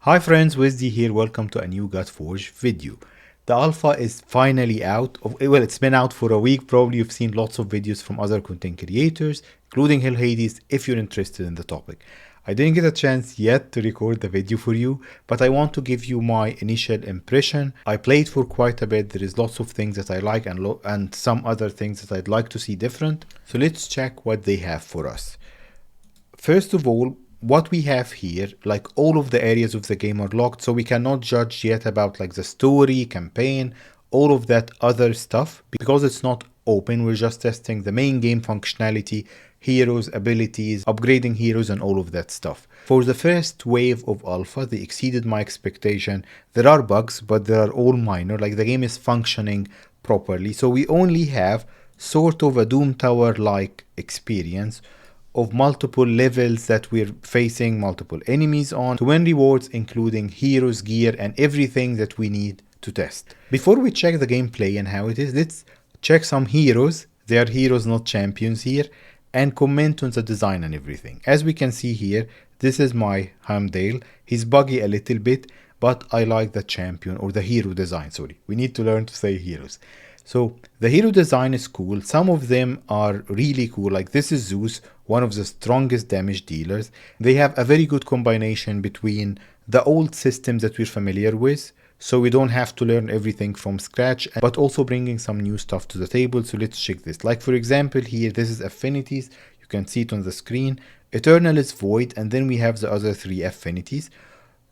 Hi friends, Wizzy here. Welcome to a new Godforge video. The alpha is finally out. Well, it's been out for a week. Probably you've seen lots of videos from other content creators, including Hill Hades, if you're interested in the topic. I didn't get a chance yet to record the video for you, but I want to give you my initial impression. I played for quite a bit. There is lots of things that I like and some other things that I'd like to see different. So let's check what they have for us. First of all, what we have here, like all of the areas of the game are locked, so we cannot judge yet about like the story, campaign, all of that other stuff, because it's not open. We're just testing the main game functionality, heroes, abilities, upgrading heroes, and all of that stuff. For the first wave of alpha, they exceeded my expectation. There are bugs, but they are all minor, like the game is functioning properly. So we only have sort of a Doom Tower like experience of multiple levels that we're facing multiple enemies on to win rewards, including heroes, gear, and everything that we need to test. Before we check the gameplay and how it is, let's check some heroes. They are heroes, not champions here, and comment on the design and everything. As we can see here, this is my Hamdale. He's buggy a little bit, but I like the champion or the hero design. Sorry, we need to learn to say heroes. So the hero design is cool. Some of them are really cool. Like this is Zeus, one of the strongest damage dealers. They have a very good combination between the old systems that we're familiar with, so we don't have to learn everything from scratch, but also bringing some new stuff to the table. So let's check this. Like for example here, this is affinities. You can see it on the screen. Eternal is void, and then we have the other three affinities.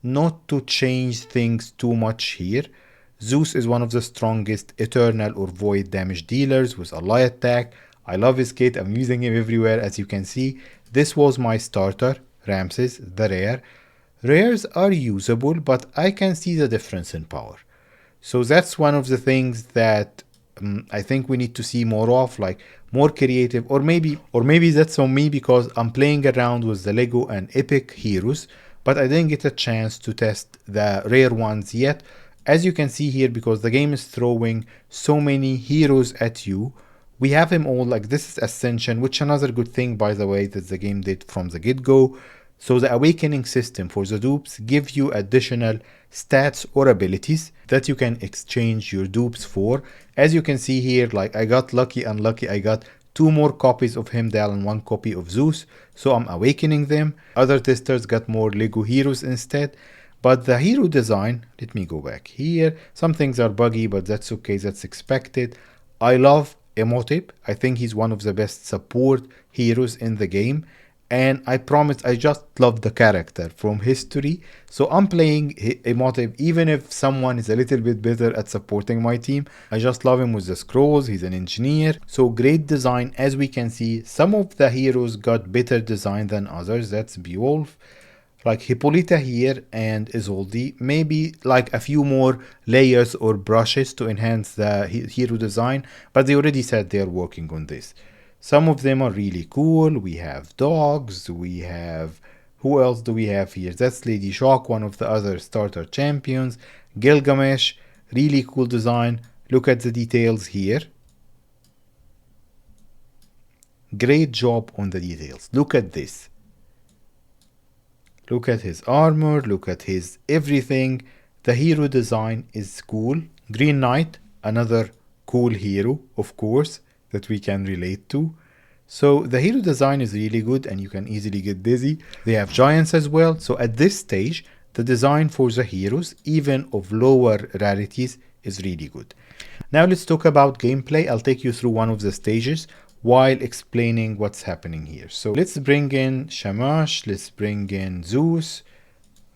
Not to change things too much here. Zeus is one of the strongest eternal or void damage dealers with ally attack. I love his kit. I'm using him everywhere, as you can see. This was my starter, Ramses, the rare. Rares are usable, but I can see the difference in power. So that's one of the things that I think we need to see more of, like more creative, or maybe that's on me because I'm playing around with the Lego and Epic heroes, but I didn't get a chance to test the rare ones yet. As you can see here, because the game is throwing so many heroes at you, we have them all. Like this is Ascension, which another good thing, by the way, that the game did from the get-go. So the awakening system for the dupes give you additional stats or abilities that you can exchange your dupes for. As you can see here, like I got unlucky, I got 2 more copies of Heimdall and 1 copy of Zeus, so I'm awakening them. Other testers got more Lego heroes instead. But the hero design, let me go back here. Some things are buggy, but that's okay, that's expected. I love Emotep. I think he's one of the best support heroes in the game. And I promise, I just love the character from history. So I'm playing Emotep, even if someone is a little bit better at supporting my team. I just love him with the scrolls. He's an engineer. So great design. As we can see, some of the heroes got better design than others. That's Beowulf, like Hippolyta here, and Isolde. Maybe like a few more layers or brushes to enhance the hero design, but they already said they are working on this. Some of them are really cool. We have dogs, we have, who else do we have here? That's Lady Shock, one of the other starter champions. Gilgamesh, really cool design. Look at the details here. Great job on the details. Look at this. Look at his armor, look at his everything. The hero design is cool. Green Knight, another cool hero, of course, that we can relate to. So the hero design is really good and you can easily get dizzy. They have giants as well. So at this stage, the design for the heroes, even of lower rarities, is really good. Now let's talk about gameplay. I'll take you through one of the stages while explaining what's happening here. So let's bring in Shamash, let's bring in Zeus,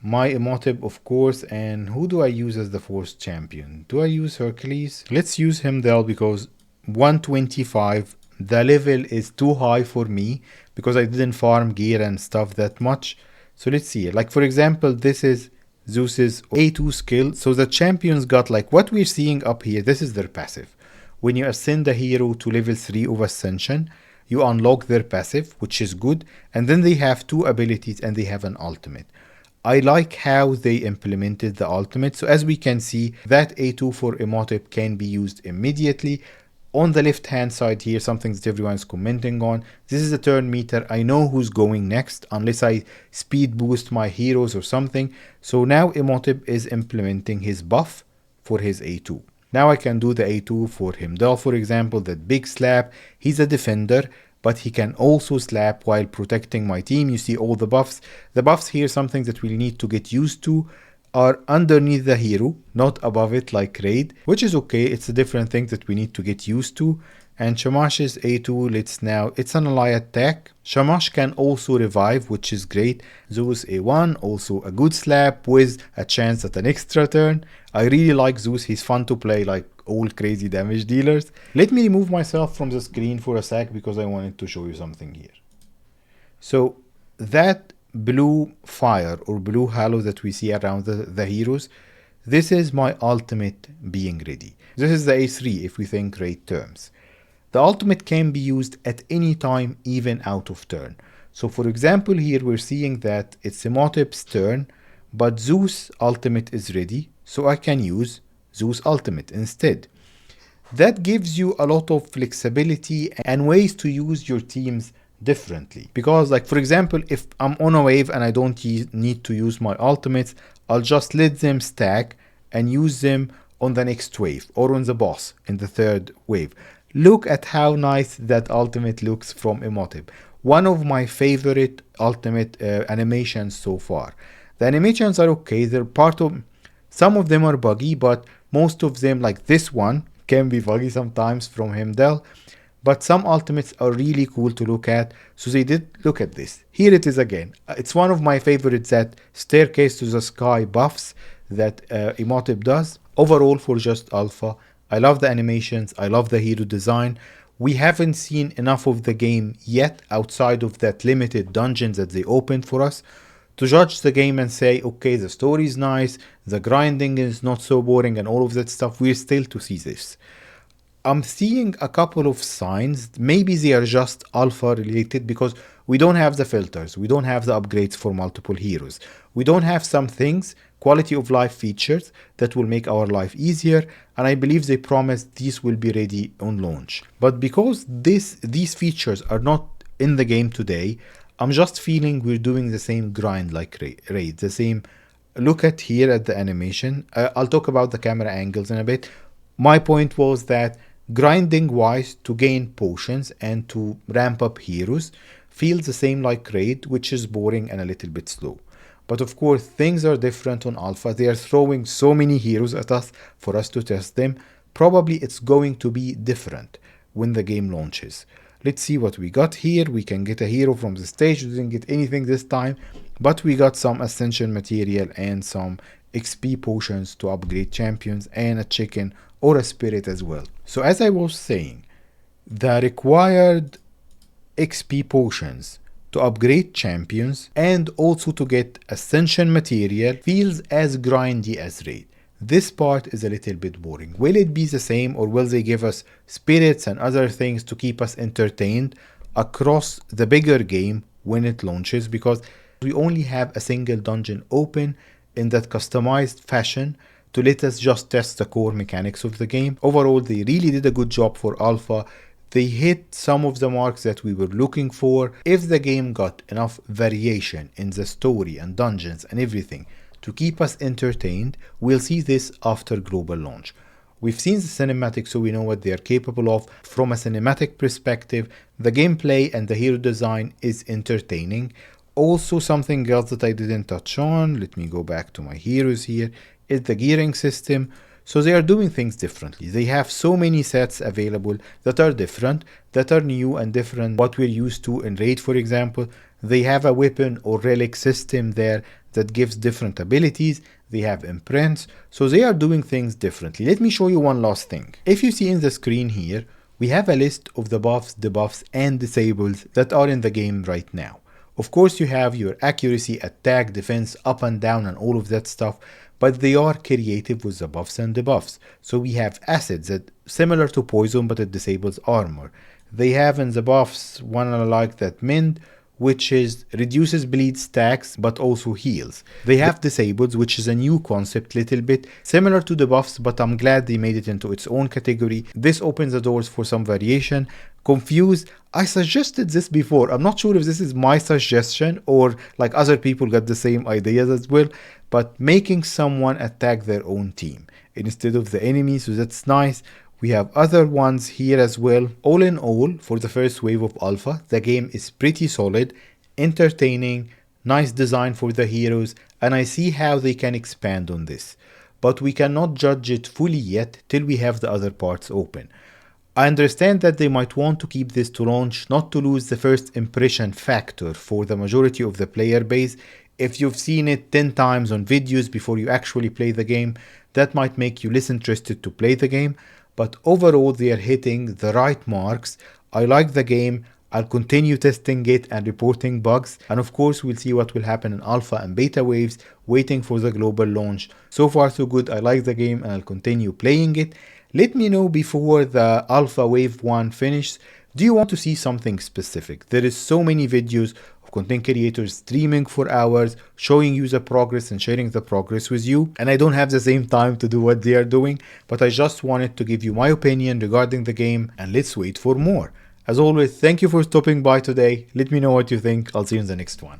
my Emotep of course, and who do I use as the fourth champion? Do I use Hercules? Let's use Heimdall because 125, the level is too high for me because I didn't farm gear and stuff that much. So let's see, like for example, this is Zeus's A2 skill. So the champions got like what we're seeing up here, this is their passive. When you ascend a hero to level 3 of Ascension, you unlock their passive, which is good, and then they have 2 abilities and they have an ultimate. I like how they implemented the ultimate. So as we can see, that A2 for Emotep can be used immediately. On the left hand side here, something that everyone's commenting on, this is a turn meter. I know who's going next unless I speed boost my heroes or something. So now Imhotep is implementing his buff for his A2. Now I can do the A2 for Heimdall, for example, that big slap. He's a defender, but he can also slap while protecting my team. You see all the buffs. The buffs here, something that we need to get used to, are underneath the hero, not above it like Raid, which is okay. It's a different thing that we need to get used to. And Shamash's A2, it's an ally attack. Shamash can also revive, which is great. Zeus A1, also a good slap with a chance at an extra turn. I really like Zeus. He's fun to play, like all crazy damage dealers. Let me remove myself from the screen for a sec because I wanted to show you something here. So that blue fire or blue halo that we see around the heroes, this is my ultimate being ready. This is the A3 if we think Raid terms. The ultimate can be used at any time, even out of turn. So for example here we're seeing that it's Imhotep's turn, but Zeus ultimate is ready, so I can use Zeus ultimate instead. That gives you a lot of flexibility and ways to use your teams differently, because like for example, if I'm on a wave and I don't need to use my ultimates, I'll just let them stack and use them on the next wave or on the boss in the third wave. Look at how nice that ultimate looks from Imhotep. One of my favorite ultimate animations so far. The animations are okay, they're part of, some of them are buggy, but most of them, like this one, can be buggy sometimes from Heimdall. But some ultimates are really cool to look at. So they did, look at this. Here it is again. It's one of my favorites, that staircase to the sky buffs that Imhotep does. Overall, for just alpha, I love the animations. I love the hero design. We haven't seen enough of the game yet outside of that limited dungeons that they opened for us to judge the game and say, okay, the story is nice, the grinding is not so boring and all of that stuff. We're still to see this. I'm seeing a couple of signs, maybe they are just alpha related, because we don't have the filters, we don't have the upgrades for multiple heroes, we don't have some things, quality of life features that will make our life easier, and I believe they promised these will be ready on launch. But because these features are not in the game today, I'm just feeling we're doing the same grind like Raid, the same. Look at here at the animation. I'll talk about the camera angles in a bit. My point was that grinding wise to gain potions and to ramp up heroes feels the same like Raid, which is boring and a little bit slow. But of course things are different on alpha. They are throwing so many heroes at us for us to test them. Probably it's going to be different when the game launches. Let's see what we got here. We can get a hero from the stage. We didn't get anything this time, but we got some ascension material and some XP potions to upgrade champions, and a chicken or a spirit as well. So as I was saying, the required XP potions to upgrade champions and also to get ascension material feels as grindy as Raid. This part is a little bit boring. Will it be the same, or will they give us spirits and other things to keep us entertained across the bigger game when it launches? Because we only have a single dungeon open in that customized fashion to let us just test the core mechanics of the game. Overall, they really did a good job for alpha. They hit some of the marks that we were looking for. If the game got enough variation in the story and dungeons and everything to keep us entertained, we'll see this after global launch. We've seen the cinematic, so we know what they are capable of. From a cinematic perspective, the gameplay and the hero design is entertaining. Also, something else that I didn't touch on, let me go back to my heroes here, is the gearing system. So they are doing things differently. They have so many sets available that are different, that are new and different what we're used to in Raid, for example. They have a weapon or relic system there that gives different abilities. They have imprints. So they are doing things differently. Let me show you one last thing. If you see in the screen here, we have a list of the buffs, debuffs, and disables that are in the game right now. Of course, you have your accuracy, attack, defense, up and down, and all of that stuff, but they are creative with the buffs and debuffs. So we have acids that similar to poison, but it disables armor. They have in the buffs one I like that mend, which is reduces bleed stacks but also heals. They have disabled, which is a new concept, little bit similar to the buffs, but I'm glad they made it into its own category. This opens the doors for some variation. Confuse, I suggested this before. I'm not sure if this is my suggestion or like other people got the same ideas as well, but making someone attack their own team instead of the enemy, so that's nice. We have other ones here as well. All in all, for the first wave of alpha, the game is pretty solid, entertaining, nice design for the heroes, and I see how they can expand on this. But we cannot judge it fully yet till we have the other parts open. I understand that they might want to keep this to launch, not to lose the first impression factor for the majority of the player base. If you've seen it 10 times on videos before you actually play the game, that might make you less interested to play the game. But overall, they are hitting the right marks. I like the game. I'll continue testing it and reporting bugs. And of course, we'll see what will happen in alpha and beta waves, waiting for the global launch. So far, so good. I like the game and I'll continue playing it. Let me know before the alpha wave 1 finishes. Do you want to see something specific? There is so many videos of content creators streaming for hours, showing you the progress and sharing the progress with you. And I don't have the same time to do what they are doing, but I just wanted to give you my opinion regarding the game, and let's wait for more. As always, thank you for stopping by today. Let me know what you think. I'll see you in the next one.